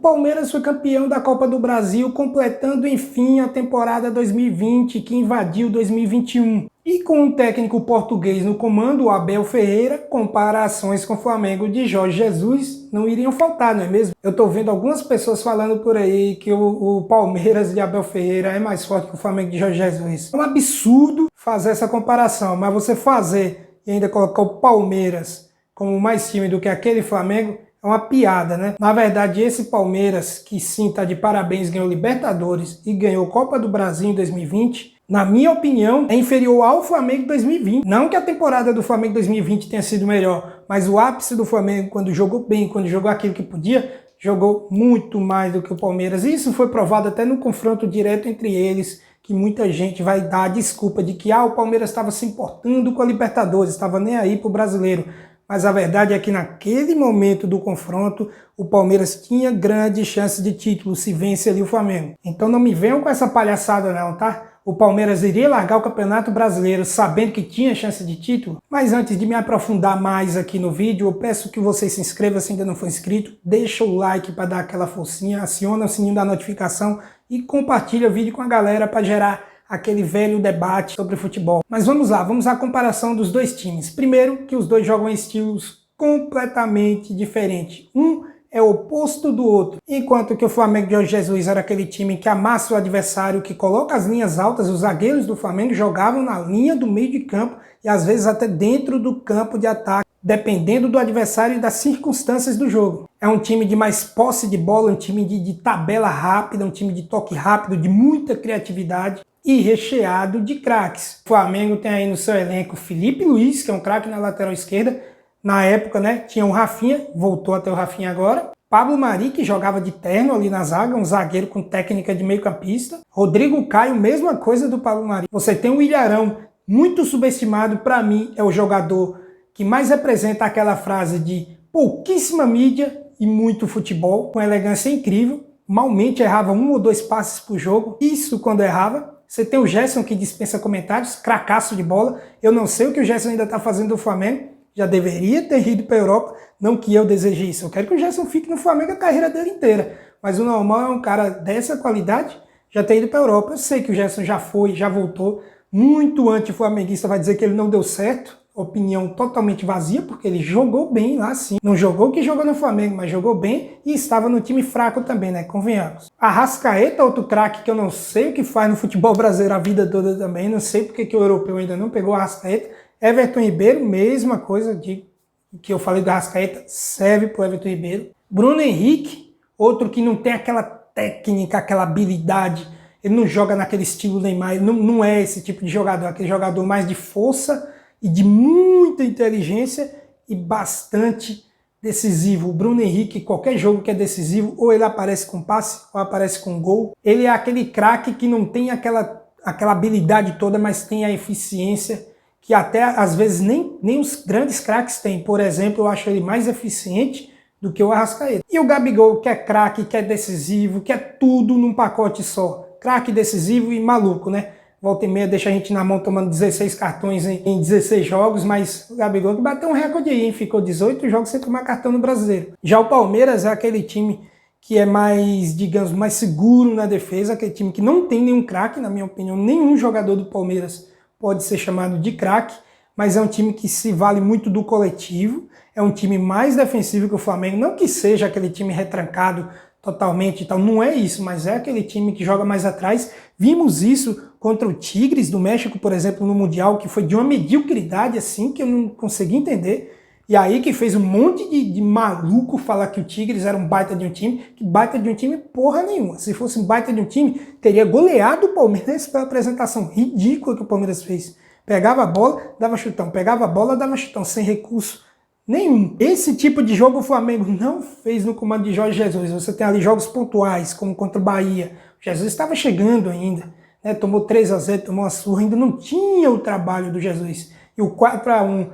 Palmeiras foi campeão da Copa do Brasil, completando enfim a temporada 2020 que invadiu 2021. E com um técnico português no comando, o Abel Ferreira, comparações com o Flamengo de Jorge Jesus não iriam faltar, não é mesmo? Eu tô vendo algumas pessoas falando por aí que o Palmeiras de Abel Ferreira é mais forte que o Flamengo de Jorge Jesus. É um absurdo fazer essa comparação, mas você fazer e ainda colocar o Palmeiras como mais time do que aquele Flamengo é uma piada, né? Na verdade, esse Palmeiras, que sim, tá de parabéns, ganhou Libertadores e ganhou Copa do Brasil em 2020, na minha opinião, é inferior ao Flamengo 2020. Não que a temporada do Flamengo 2020 tenha sido melhor, mas o ápice do Flamengo, quando jogou bem, quando jogou aquilo que podia, jogou muito mais do que o Palmeiras. E isso foi provado até no confronto direto entre eles, que muita gente vai dar a desculpa de que o Palmeiras estava se importando com a Libertadores, estava nem aí pro brasileiro. Mas a verdade é que naquele momento do confronto, o Palmeiras tinha grande chance de título se vence ali o Flamengo. Então não me venham com essa palhaçada não, tá? O Palmeiras iria largar o Campeonato Brasileiro sabendo que tinha chance de título? Mas antes de me aprofundar mais aqui no vídeo, eu peço que você se inscreva se ainda não for inscrito, deixa o like para dar aquela forcinha, aciona o sininho da notificação e compartilha o vídeo com a galera para gerar aquele velho debate sobre futebol. Mas vamos lá, vamos à comparação dos dois times. Primeiro, que os dois jogam em estilos completamente diferentes. Um é o oposto do outro. Enquanto que o Flamengo de Jorge Jesus era aquele time que amassa o adversário, que coloca as linhas altas, os zagueiros do Flamengo jogavam na linha do meio de campo e às vezes até dentro do campo de ataque, dependendo do adversário e das circunstâncias do jogo. É um time de mais posse de bola, um time de tabela rápida, um time de toque rápido, de muita criatividade e recheado de craques. O Flamengo tem aí no seu elenco Felipe Luiz, que é um craque na lateral esquerda. Na época, né, tinha o Rafinha, voltou a ter o Rafinha agora. Pablo Mari, que jogava de terno ali na zaga, um zagueiro com técnica de meio campista. Rodrigo Caio, mesma coisa do Pablo Mari. Você tem o Ilharão, muito subestimado, para mim é o jogador que mais representa aquela frase de pouquíssima mídia e muito futebol, com elegância incrível. Malmente errava 1 ou 2 passes por jogo, isso quando errava. Você tem o Gerson, que dispensa comentários, cracaço de bola. Eu não sei o que o Gerson ainda está fazendo do Flamengo. Já deveria ter ido para a Europa. Não que eu deseje isso. Eu quero que o Gerson fique no Flamengo a carreira dele inteira. Mas o normal é um cara dessa qualidade já ter ido para a Europa. Eu sei que o Gerson já foi, já voltou. Muito anti-flamenguista vai dizer que ele não deu certo. Opinião totalmente vazia, porque ele jogou bem lá sim. Não jogou o que jogou no Flamengo, mas jogou bem e estava no time fraco também, né? Convenhamos. Arrascaeta, outro craque que eu não sei o que faz no futebol brasileiro a vida toda também. Não sei porque que o europeu ainda não pegou o Arrascaeta. Everton Ribeiro, mesma coisa que eu falei do Arrascaeta, serve pro Everton Ribeiro. Bruno Henrique, outro que não tem aquela técnica, aquela habilidade. Ele não joga naquele estilo Neymar, ele não é esse tipo de jogador. Aquele jogador mais de força e de muita inteligência e bastante decisivo. O Bruno Henrique, qualquer jogo que é decisivo, ou ele aparece com passe, ou aparece com gol. Ele é aquele craque que não tem aquela habilidade toda, mas tem a eficiência que até às vezes nem os grandes craques têm. Por exemplo, eu acho ele mais eficiente do que o Arrascaeta. E o Gabigol, que é craque, que é decisivo, que é tudo num pacote só. Craque, decisivo e maluco, né? Volta e meia deixa a gente na mão tomando 16 cartões em 16 jogos, mas o Gabigol que bateu um recorde aí, hein? Ficou 18 jogos sem tomar cartão no Brasileiro. Já o Palmeiras é aquele time que é mais, digamos, mais seguro na defesa, aquele time que não tem nenhum craque, na minha opinião, nenhum jogador do Palmeiras pode ser chamado de craque, mas é um time que se vale muito do coletivo, é um time mais defensivo que o Flamengo, não que seja aquele time retrancado totalmente e tal, não é isso, mas é aquele time que joga mais atrás. Vimos isso contra o Tigres do México, por exemplo, no Mundial, que foi de uma mediocridade assim, que eu não consegui entender, e aí que fez um monte de maluco falar que o Tigres era um baita de um time, que baita de um time porra nenhuma. Se fosse um baita de um time, teria goleado o Palmeiras pela apresentação ridícula que o Palmeiras fez. Pegava a bola, dava chutão, pegava a bola, dava chutão, sem recurso nenhum. Esse tipo de jogo o Flamengo não fez no comando de Jorge Jesus. Você tem ali jogos pontuais, como contra o Bahia. O Jesus estava chegando ainda, né? Tomou 3-0, tomou uma surra, ainda não tinha o trabalho do Jesus. E o 4-1,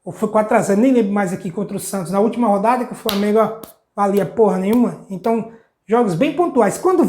ou foi 4-0, nem lembro mais aqui, contra o Santos, na última rodada que o Flamengo valia porra nenhuma. Então, jogos bem pontuais. Quando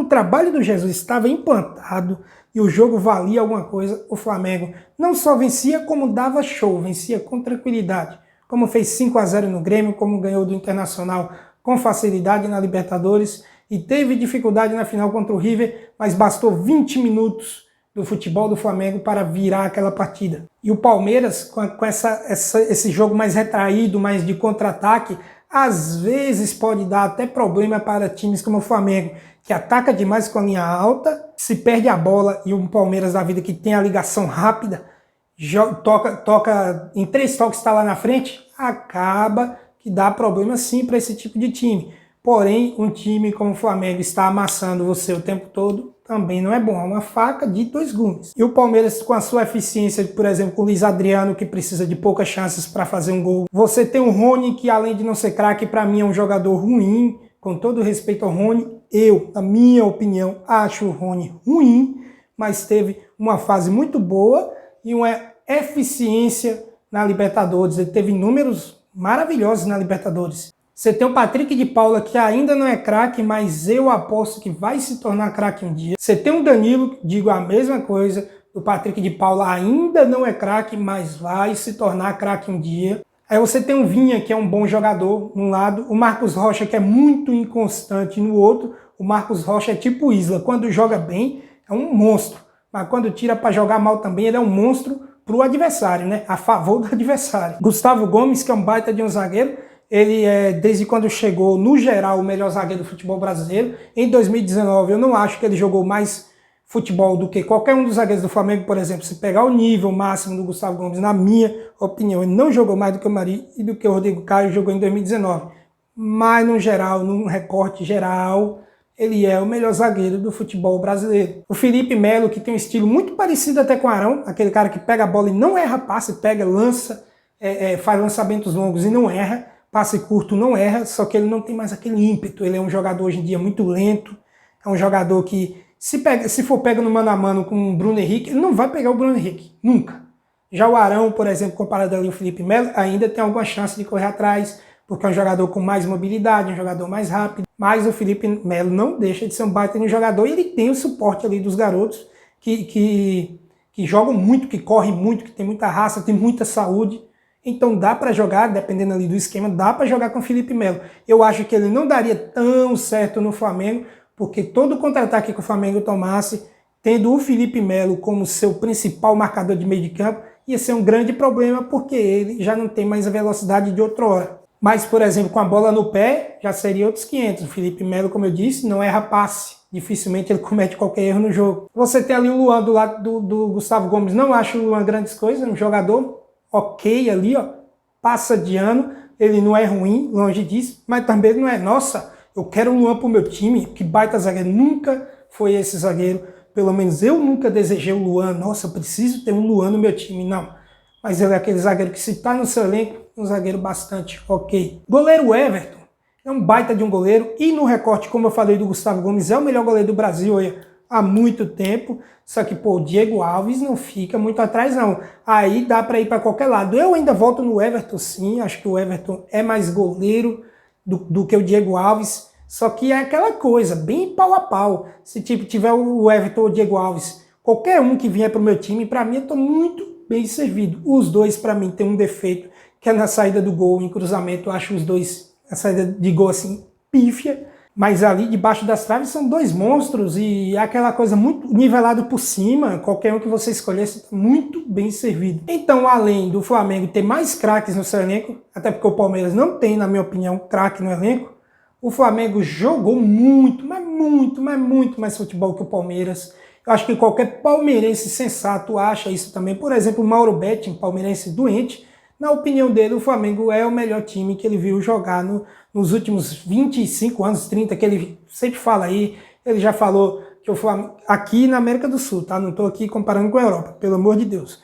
o trabalho do Jesus estava implantado e o jogo valia alguma coisa, o Flamengo não só vencia, como dava show, vencia com tranquilidade. Como fez 5-0 no Grêmio, como ganhou do Internacional com facilidade na Libertadores e teve dificuldade na final contra o River, mas bastou 20 minutos do futebol do Flamengo para virar aquela partida. E o Palmeiras, com esse jogo mais retraído, mais de contra-ataque, às vezes pode dar até problema para times como o Flamengo, que ataca demais com a linha alta, se perde a bola, e o Palmeiras da vida que tem a ligação rápida, toca em 3 toques, está lá na frente, acaba que dá problema sim para esse tipo de time. Porém, um time como o Flamengo está amassando você o tempo todo, também não é bom, é uma faca de 2 gumes. E o Palmeiras, com a sua eficiência, por exemplo, com o Luiz Adriano, que precisa de poucas chances para fazer um gol. Você tem o Rony, que além de não ser craque, para mim é um jogador ruim, com todo respeito ao Rony. Eu, na minha opinião, acho o Rony ruim, mas teve uma fase muito boa e uma eficiência na Libertadores. Ele teve números maravilhosos na Libertadores. Você tem o Patrick de Paula, que ainda não é craque, mas eu aposto que vai se tornar craque um dia. Você tem o Danilo, digo a mesma coisa, o Patrick de Paula ainda não é craque, mas vai se tornar craque um dia. Aí você tem o Vinha, que é um bom jogador, num lado, o Marcos Rocha, que é muito inconstante, no outro. O Marcos Rocha é tipo Isla, quando joga bem é um monstro, mas quando tira para jogar mal também ele é um monstro pro adversário, né? A favor do adversário. Gustavo Gomes, que é um baita de um zagueiro, ele é, desde quando chegou, no geral, o melhor zagueiro do futebol brasileiro. Em 2019, eu não acho que ele jogou mais futebol do que qualquer um dos zagueiros do Flamengo, por exemplo. Se pegar o nível máximo do Gustavo Gomes, na minha opinião, ele não jogou mais do que o Mari e do que o Rodrigo Caio jogou em 2019. Mas, no geral, num recorte geral, ele é o melhor zagueiro do futebol brasileiro. O Felipe Melo, que tem um estilo muito parecido até com o Arão, aquele cara que pega a bola e não erra passe, pega, lança, faz lançamentos longos e não erra. Passe curto não erra, só que ele não tem mais aquele ímpeto. Ele é um jogador hoje em dia muito lento. É um jogador que, se for pego no mano a mano com o Bruno Henrique, ele não vai pegar o Bruno Henrique, nunca. Já o Arão, por exemplo, comparado ali ao Felipe Melo, ainda tem alguma chance de correr atrás, porque é um jogador com mais mobilidade, um jogador mais rápido. Mas o Felipe Melo não deixa de ser um baita de um jogador e ele tem o suporte ali dos garotos que jogam muito, que correm muito, que tem muita raça, tem muita saúde. Então dá para jogar, dependendo ali do esquema, dá para jogar com o Felipe Melo. Eu acho que ele não daria tão certo no Flamengo, porque todo contra-ataque que o Flamengo tomasse, tendo o Felipe Melo como seu principal marcador de meio de campo, ia ser um grande problema, porque ele já não tem mais a velocidade de outrora. Mas, por exemplo, com a bola no pé, já seria outros 500. O Felipe Melo, como eu disse, não erra passe. Dificilmente ele comete qualquer erro no jogo. Você tem ali o Luan do lado do Gustavo Gomes. Não acho o Luan grandes coisas, um jogador ok ali, ó, passa de ano, ele não é ruim, longe disso, mas também não é, nossa, eu quero o Luan pro meu time, que baita zagueiro, nunca foi esse zagueiro, pelo menos eu nunca desejei o Luan, nossa, eu preciso ter um Luan no meu time, não, mas ele é aquele zagueiro que se tá no seu elenco, um zagueiro bastante ok. Goleiro Everton, é um baita de um goleiro, e no recorte, como eu falei do Gustavo Gomes, é o melhor goleiro do Brasil, olha, há muito tempo, só que, pô, o Diego Alves não fica muito atrás, não. Aí dá para ir para qualquer lado. Eu ainda volto no Everton, sim, acho que o Everton é mais goleiro do que o Diego Alves, só que é aquela coisa, bem pau a pau. Se tipo, tiver o Everton ou o Diego Alves, qualquer um que vier para o meu time, para mim eu tô muito bem servido. Os dois, para mim, tem um defeito, que é na saída do gol, em cruzamento, eu acho os dois, a saída de gol assim, pífia. Mas ali debaixo das traves são 2 monstros e aquela coisa muito nivelado por cima, qualquer um que você escolhesse está muito bem servido. Então, além do Flamengo ter mais craques no seu elenco, até porque o Palmeiras não tem, na minha opinião, craque no elenco, o Flamengo jogou muito, mas muito mais futebol que o Palmeiras. Eu acho que qualquer palmeirense sensato acha isso também. Por exemplo, o Mauro Betting, palmeirense doente, na opinião dele, o Flamengo é o melhor time que ele viu jogar nos últimos 25 anos, 30, que ele sempre fala aí. Ele já falou que o Flamengo, aqui na América do Sul, tá? Não estou aqui comparando com a Europa, pelo amor de Deus.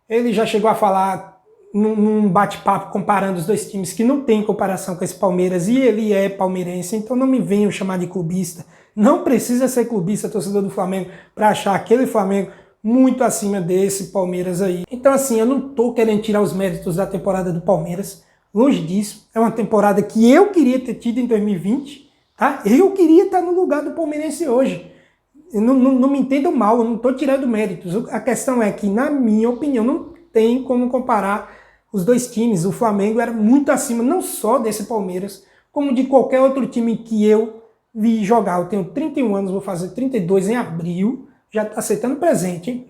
Ele já chegou a falar num bate-papo comparando os dois times que não tem comparação com esse Palmeiras, e ele é palmeirense, então não me venham chamar de clubista. Não precisa ser clubista, torcedor do Flamengo, para achar aquele Flamengo muito acima desse Palmeiras aí. Então assim, eu não tô querendo tirar os méritos da temporada do Palmeiras, longe disso. É uma temporada que eu queria ter tido em 2020, tá? Eu queria estar no lugar do palmeirense hoje. Não me entendam mal, eu não tô tirando méritos. A questão é que, na minha opinião, não tem como comparar os dois times. O Flamengo era muito acima, não só desse Palmeiras, como de qualquer outro time que eu vi jogar. Eu tenho 31 anos, vou fazer 32 em abril. Já tô aceitando presente, hein?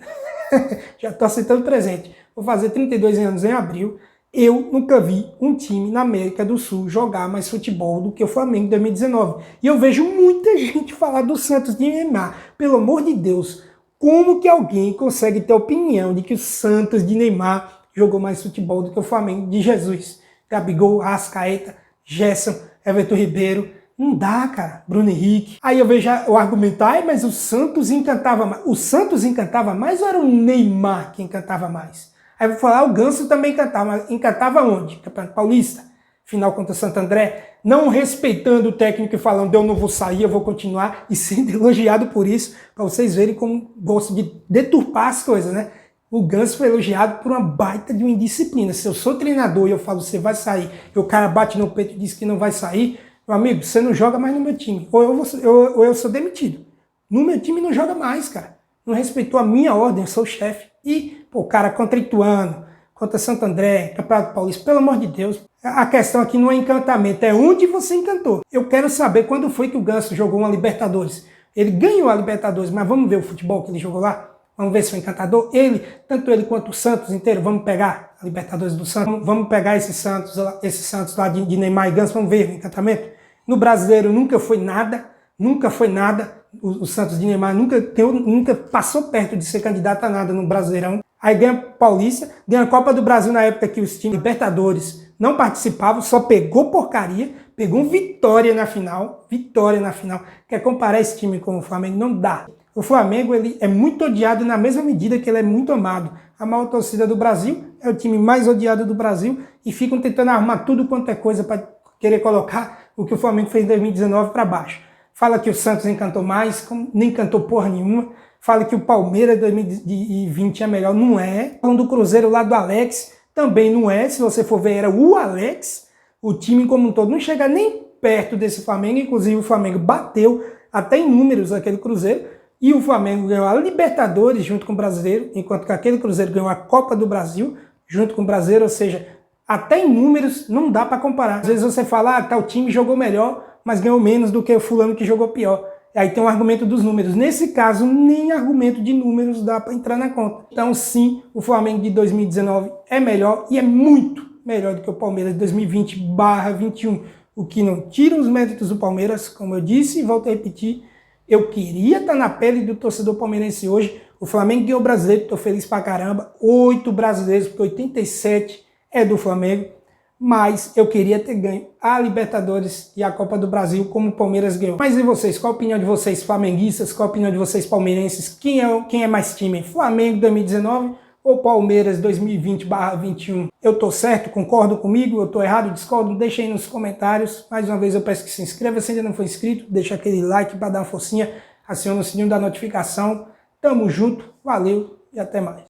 Já tô aceitando presente. Vou fazer 32 anos em abril. Eu nunca vi um time na América do Sul jogar mais futebol do que o Flamengo em 2019. E eu vejo muita gente falar do Santos de Neymar. Pelo amor de Deus, como que alguém consegue ter opinião de que o Santos de Neymar jogou mais futebol do que o Flamengo de Jesus? Gabigol, Arrascaeta, Gerson, Everton Ribeiro. Não dá, cara. Bruno Henrique. Aí eu vejo o argumento, mas o Santos encantava mais. O Santos encantava mais ou era o Neymar que encantava mais? Aí eu vou falar, o Ganso também encantava, mas encantava onde? Campeonato Paulista? Final contra o Santo André? Não respeitando o técnico e falando, eu não vou sair, eu vou continuar, e sendo elogiado por isso, para vocês verem como gosto de deturpar as coisas, né? O Ganso foi elogiado por uma baita de uma indisciplina. Se eu sou treinador e eu falo, você vai sair, e o cara bate no peito e diz que não vai sair, meu amigo, você não joga mais no meu time. Ou eu sou demitido. No meu time não joga mais, cara. Não respeitou a minha ordem, eu sou o chefe. E, pô, cara, contra Ituano, contra Santo André, Campeonato Paulista, pelo amor de Deus. A questão aqui não é encantamento, é onde você encantou. Eu quero saber quando foi que o Ganso jogou uma Libertadores. Ele ganhou a Libertadores, mas vamos ver o futebol que ele jogou lá? Vamos ver se foi encantador. Tanto ele quanto o Santos inteiro, vamos pegar a Libertadores do Santos, vamos pegar esse Santos lá de Neymar e Ganso, vamos ver o encantamento. No Brasileiro nunca foi nada, o Santos de Neymar nunca passou perto de ser candidato a nada no Brasileirão. Aí ganha Paulista, ganha a Copa do Brasil na época que os times Libertadores não participavam, só pegou porcaria, pegou um vitória na final. Quer comparar esse time com o Flamengo? Não dá. O Flamengo ele é muito odiado na mesma medida que ele é muito amado. A maior torcida do Brasil é o time mais odiado do Brasil e ficam tentando arrumar tudo quanto é coisa para querer colocar o que o Flamengo fez em 2019 para baixo. Fala que o Santos encantou mais, nem encantou porra nenhuma. Fala que o Palmeiras 2020 é melhor, não é. Falando do Cruzeiro lá do Alex, também não é. Se você for ver, era o Alex. O time como um todo não chega nem perto desse Flamengo. Inclusive o Flamengo bateu até em números aquele Cruzeiro. E o Flamengo ganhou a Libertadores junto com o Brasileiro, enquanto que aquele Cruzeiro ganhou a Copa do Brasil junto com o Brasileiro, ou seja, até em números não dá para comparar. Às vezes você fala, tal time jogou melhor, mas ganhou menos do que o fulano que jogou pior. Aí tem um argumento dos números. Nesse caso, nem argumento de números dá para entrar na conta. Então sim, o Flamengo de 2019 é melhor e é muito melhor do que o Palmeiras de 2020/21. O que não tira os méritos do Palmeiras, como eu disse e volto a repetir, eu queria estar na pele do torcedor palmeirense hoje. O Flamengo ganhou o Brasileiro, estou feliz pra caramba. 8 brasileiros, porque 87 é do Flamengo. Mas eu queria ter ganho a Libertadores e a Copa do Brasil como o Palmeiras ganhou. Mas e vocês? Qual a opinião de vocês flamenguistas? Qual a opinião de vocês palmeirenses? Quem é mais time? Flamengo 2019 ou Palmeiras 2020/21? Eu tô certo? Concordam comigo? Eu tô errado? Discordo? Deixa aí nos comentários. Mais uma vez eu peço que se inscreva se ainda não for inscrito. Deixa aquele like para dar uma forcinha. Aciona o sininho da notificação. Tamo junto. Valeu e até mais.